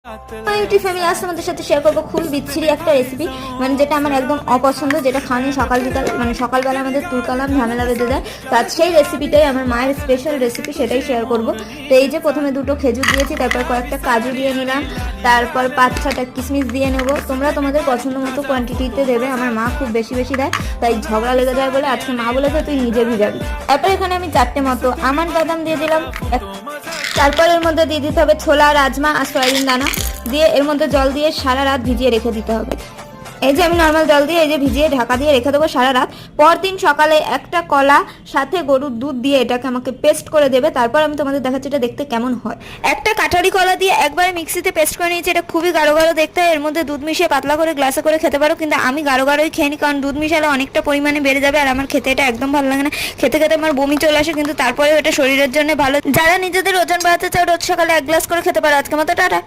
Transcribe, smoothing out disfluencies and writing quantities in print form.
YouTube family আজ তোমাদের সাথে শেয়ার করবো খুবই বিচ্ছিরি একটা রেসিপি, মানে যেটা আমার একদম অপছন্দ, যেটা খাওয়ানি সকাল বিকাল মানে সকালবেলা আমাদের তুলকালাম ঝামেলা বেঁধে দেয়। তো আজ সেই রেসিপিটাই আমার মায়ের স্পেশাল রেসিপি, সেটাই শেয়ার করবো। তো এই যে প্রথমে দুটো খেজুর দিয়েছি, তারপর কয়েকটা কাজু দিয়ে নিলাম, তারপর 5-6টা কিশমিশ দিয়ে নেবো। তোমরা তোমাদের পছন্দ মতো কোয়ান্টিটিতে দেবে। আমার মা খুব বেশি বেশি দেয়, তাই ঝগড়া লেগে যায় বলে আজকে মা বলেছে তুই নিজে ভিজাবি। তারপর এখানে আমি 4টে মতো আমন্ড বাদাম দিয়ে দিলাম। তারপর এর মধ্যে দিয়ে দিতে হবে ছোলা, রাজমা আর সয়াবিন দানা দিয়ে এর মধ্যে জল দিয়ে সারা রাত ভিজিয়ে রেখে দিতে হবে। এই যে আমি নর্মাল জল দিয়ে এই যে ভিজিয়ে ঢাকা দিয়ে রেখে দেবো সারা রাত। পরদিন সকালে একটা কলা সাথে গরুর দুধ দিয়ে এটাকে আমাকে পেস্ট করে দেবে। তারপর আমি তোমাদের দেখাচ্ছি এটা দেখতে কেমন হয়। একটা কাঠারি কলা দিয়ে একবারে মিক্সিতে পেস্ট করে নিয়েছি। এটা খুবই গাঢ় গাঢ় দেখতে হয়। এর মধ্যে দুধ মিশিয়ে পাতলা করে গ্লাসে করে খেতে পারো, কিন্তু আমি গাঢ় গাঢ়ই খেয়ে নিই, কারণ দুধ মিশালে অনেকটা পরিমাণে বেড়ে যাবে আর আমার খেতে এটা একদম ভালো লাগে না। খেতে খেতে আমার বমি চলে আসে, কিন্তু তারপরেও এটা শরীরের জন্য ভালো। যারা নিজেদের ওজন বাড়াতে চাও রোজ সকালে 1 গ্লাস করে খেতে পারো। আজকের মতো টাটা।